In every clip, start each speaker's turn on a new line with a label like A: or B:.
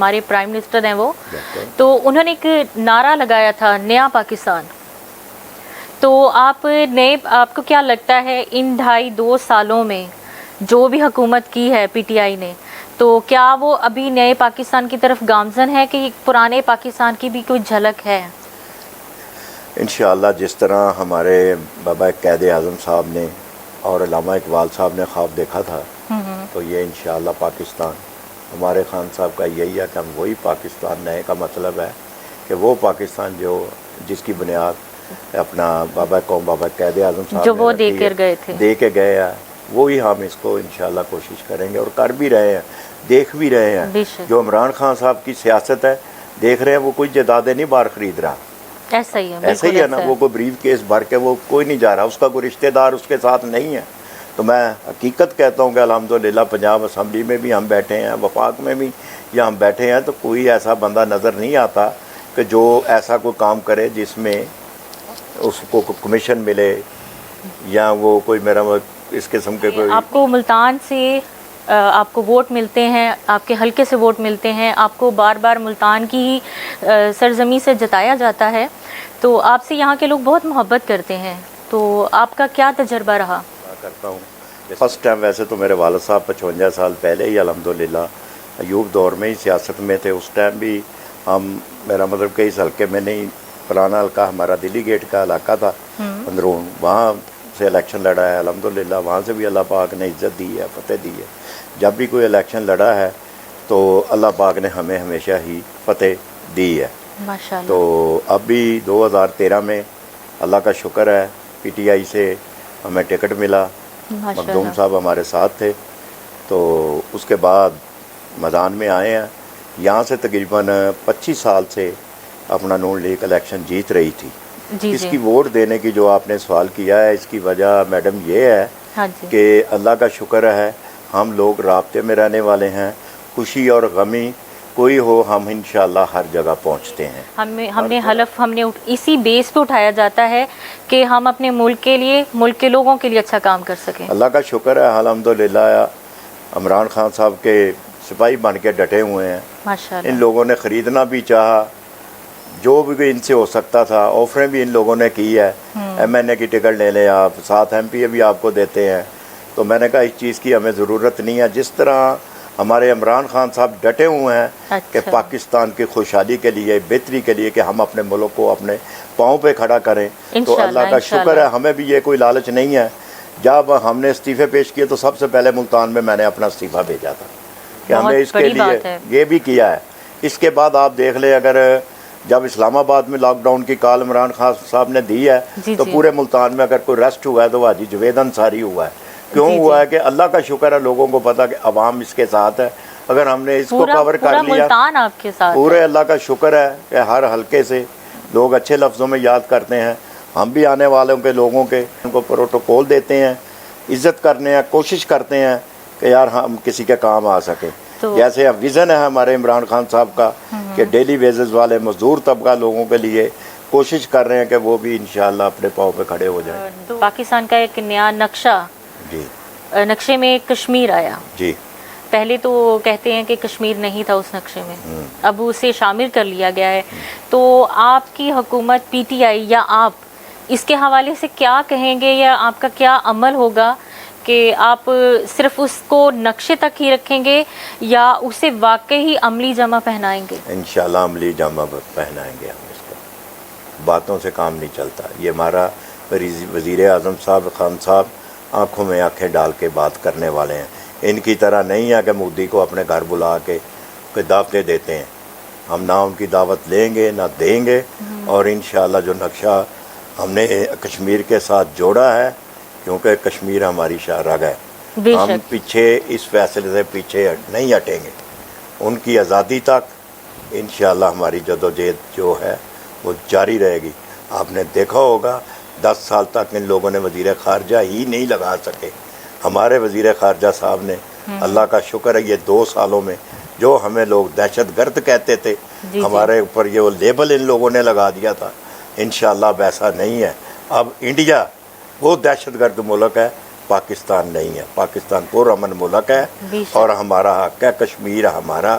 A: ہمارے prime minister ہیں وہ، تو انہوں نے ایک نعرہ لگایا تھا نیا پاکستان. تو آپ کو کیا لگتا ہے ان 2.5 سالوں میں جو بھی حکومت کی ہے پی ٹی آئی نے، تو کیا وہ ابھی نئے پاکستان کی طرف گامزن ہے کہ پرانے پاکستان کی بھی کوئی جھلک ہے؟
B: انشاءاللہ جس طرح ہمارے بابا قائد اعظم صاحب نے اور علامہ اقبال صاحب نے خواب دیکھا تھا، تو یہ انشاءاللہ پاکستان ہمارے خان صاحب کا یہی ہے کہ ہم وہی پاکستان نئے کا مطلب ہے کہ وہ پاکستان جس کی بنیاد اپنا بابا قوم بابا قائد اعظم صاحب
A: جو وہ دے
B: کے گئے ہیں، وہی ہم اس کو انشاءاللہ کوشش کریں گے اور کر بھی رہے ہیں، دیکھ بھی رہے ہیں. جو عمران خان صاحب کی سیاست ہے دیکھ رہے ہیں، وہ کوئی جائیدادیں نہیں باہر خرید رہا،
A: ایسا ہی
B: ہے نا. وہ کوئی بریف کیس بھر کے وہ کوئی نہیں جا رہا، اس کا کوئی رشتہ دار اس کے ساتھ نہیں ہے. تو میں حقیقت کہتا ہوں کہ الحمدللہ پنجاب اسمبلی میں بھی ہم بیٹھے ہیں، وفاق میں بھی یا ہم بیٹھے ہیں، تو کوئی ایسا بندہ نظر نہیں آتا کہ جو ایسا کوئی کام کرے جس میں اس کو کمیشن ملے یا وہ کوئی میرا اس قسم کے کوئی.
A: آپ کو ملتان سے آپ کو ووٹ ملتے ہیں، آپ کے حلقے سے ووٹ ملتے ہیں، آپ کو بار بار ملتان کی ہی سرزمین سے جتایا جاتا ہے، تو آپ سے یہاں کے لوگ بہت محبت کرتے ہیں. تو آپ کا کیا تجربہ رہا؟
B: کرتا ہوں فرسٹ ٹائم ویسے تو میرے والد صاحب 55 سال پہلے ہی الحمدللہ ایوب دور میں ہی سیاست میں تھے. اس ٹائم بھی ہم میرا مطلب کہ اس حلقے میں نہیں، پرانا حلقہ ہمارا دلی گیٹ کا علاقہ تھا اندرون، وہاں سے الیکشن لڑا ہے الحمدللہ. وہاں سے بھی اللہ پاک نے عزت دی ہے، فتح دی ہے. جب بھی کوئی الیکشن لڑا ہے تو اللہ پاک نے ہمیں ہمیشہ ہی فتح دی ہے.
A: ماشاءاللہ.
B: تو اب بھی 2013 میں اللہ کا شکر ہے پی ٹی آئی سے ہمیں ٹکٹ ملا، مخدوم صاحب ہمارے ساتھ تھے. تو اس کے بعد میدان میں آئے ہیں. یہاں سے تقریباً 25 سال سے اپنا نون لیگ الیکشن جیت رہی تھی. اس کی ووٹ دینے کی جو آپ نے سوال کیا ہے، اس کی وجہ میڈم یہ ہے کہ اللہ کا شکر ہے ہم لوگ رابطے میں رہنے والے ہیں. خوشی اور غمی کوئی ہو، ہم انشاءاللہ ہر جگہ پہنچتے ہیں.
A: ہم نے حلف اسی بیس پہ اٹھایا جاتا ہے کہ ہم اپنے ملک کے لیے، ملک کے لوگوں کے لیے اچھا کام کر سکیں. اللہ
B: کا شکر ہے الحمدللہ عمران خان صاحب کے سپاہی بن کے ڈٹے ہوئے ہیں.
A: ماشاءاللہ.
B: ان لوگوں نے خریدنا بھی چاہا، جو بھی ان سے ہو سکتا تھا آفریں بھی ان لوگوں نے کی ہے. ایم این اے کی ٹکٹ لے لیں آپ، ساتھ ایم پی اے بھی آپ کو دیتے ہیں. تو میں نے کہا اس چیز کی ہمیں ضرورت نہیں ہے. جس طرح ہمارے عمران خان صاحب ڈٹے ہوئے ہیں کہ پاکستان کی خوشحالی کے لیے، بہتری کے لیے کہ ہم اپنے ملک کو اپنے پاؤں پہ کھڑا کریں، تو اللہ کا شکر ہے ہمیں بھی یہ کوئی لالچ نہیں ہے. جب ہم نے استعفے پیش کیے تو سب سے پہلے ملتان میں نے اپنا استعفیٰ بھیجا تھا کہ ہمیں اس کے لیے یہ بھی کیا ہے. اس کے بعد آپ دیکھ لیں، اگر جب اسلام آباد میں لاک ڈاؤن کی کال عمران خان صاحب نے دی ہے تو پورے ملتان میں اگر کوئی ریسٹ ہوا ہے تو وہ حاجی جوید انصاری ہوا ہے. کیوں ہوا ہے کہ اللہ کا شکر ہے لوگوں کو پتا کہ عوام اس کے ساتھ ہے. اگر ہم نے اس کو کور کر لیا، پورے اللہ کا شکر ہے کہ ہر حلقے سے لوگ اچھے لفظوں میں یاد کرتے ہیں. ہم بھی آنے والوں کے لوگوں کے ان کو پروٹوکول دیتے ہیں، عزت کرنے ہیں، کوشش کرتے ہیں کہ یار ہم کسی کے کام آ سکیں. جیسے ویژن ہے ہمارے عمران خان صاحب کا کہ ڈیلی ویزز والے مزدور طبقہ لوگوں کے لیے کوشش کر رہے ہیں کہ وہ بھی انشاءاللہ اپنے پاؤں پہ کھڑے ہو جائیں.
A: پاکستان کا ایک نیا نقشہ، نقشے میں کشمیر آیا.
B: جی.
A: پہلے تو کہتے ہیں کہ کشمیر نہیں تھا اس نقشے میں، اب اسے شامل کر لیا گیا ہے. تو آپ کی حکومت پی ٹی آئی یا آپ اس کے حوالے سے کیا کہیں گے، یا آپ کا کیا عمل ہوگا کہ آپ صرف اس کو نقشے تک ہی رکھیں گے یا اسے واقعی عملی جامہ پہنائیں گے؟
B: انشاءاللہ عملی جامہ پہنائیں گے ہم. اس کو باتوں سے کام نہیں چلتا. یہ ہمارا وزیر اعظم صاحب خان صاحب آنکھوں میں آنکھیں ڈال کے بات کرنے والے ہیں. ان کی طرح نہیں ہے کہ مودی کو اپنے گھر بلا کے کوئی دعوتیں دیتے ہیں. ہم نہ ان کی دعوت لیں گے نہ دیں گے. اور انشاءاللہ جو نقشہ ہم نے کشمیر کے ساتھ جوڑا ہے، کیونکہ کشمیر ہماری شاہ رگ ہے، ہم پیچھے اس فیصلے سے پیچھے نہیں ہٹیں گے. ان کی آزادی تک انشاءاللہ ہماری جدوجہد جو ہے وہ جاری رہے گی. آپ نے دیکھا ہوگا 10 سال تک ان لوگوں نے وزیر خارجہ ہی نہیں لگا سکے. ہمارے وزیر خارجہ صاحب نے اللہ کا شکر ہے یہ 2 سالوں میں جو ہمیں لوگ دہشت گرد کہتے تھے، ہمارے اوپر یہ وہ لیبل ان لوگوں نے لگا دیا تھا. انشاءاللہ اب ایسا نہیں ہے. اب انڈیا وہ دہشت گرد ملک ہے، پاکستان نہیں ہے. پاکستان پرامن ملک ہے اور ہمارا حق ہے. کشمیر ہمارا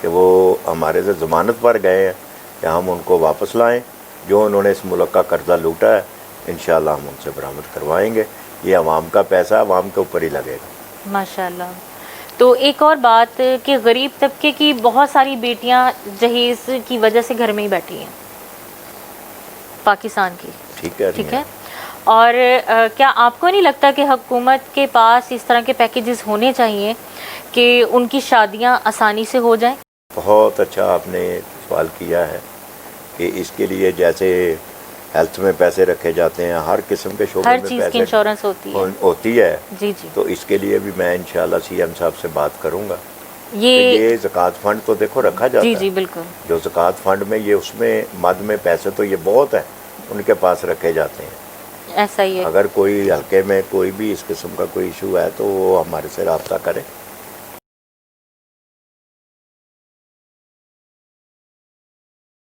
B: کہ وہ ہمارے سے ضمانت پر گئے ہیں کہ ہم ان کو واپس لائیں. جو انہوں نے اس ملک کا قرضہ لوٹا ہے انشاءاللہ ہم ان سے برآمد کروائیں گے. یہ عوام کا پیسہ عوام کے اوپر ہی لگے گا.
A: ماشاءاللہ. تو ایک اور بات کہ غریب طبقے کی بہت ساری بیٹیاں جہیز کی وجہ سے گھر میں ہی بیٹھی ہیں پاکستان کی.
B: ٹھیک ہے.
A: ٹھیک ہے. اور کیا آپ کو نہیں لگتا کہ حکومت کے پاس اس طرح کے پیکیجز ہونے چاہیے کہ ان کی شادیاں آسانی سے ہو جائیں؟
B: بہت اچھا آپ نے سوال کیا ہے کہ اس کے لیے جیسے ہیلتھ میں پیسے رکھے جاتے ہیں، ہر قسم کے شعبے
A: ہر
B: میں
A: چیز کی
B: پیسے
A: انشورنس ہوتی ہے. جی جی.
B: تو اس کے لیے بھی میں انشاءاللہ سی ایم صاحب سے بات کروں گا.
A: یہ
B: زکوٰۃ فنڈ تو دیکھو رکھا جاتا
A: جی
B: ہے.
A: جی بالکل.
B: جو زکوٰۃ فنڈ میں یہ اس میں مد میں پیسے تو یہ بہت ہیں ان کے پاس رکھے جاتے ہیں.
A: ایسا ہی ہے.
B: اگر کوئی حلقے میں کوئی بھی اس قسم کا کوئی ایشو ہے تو وہ ہمارے سے رابطہ کرے.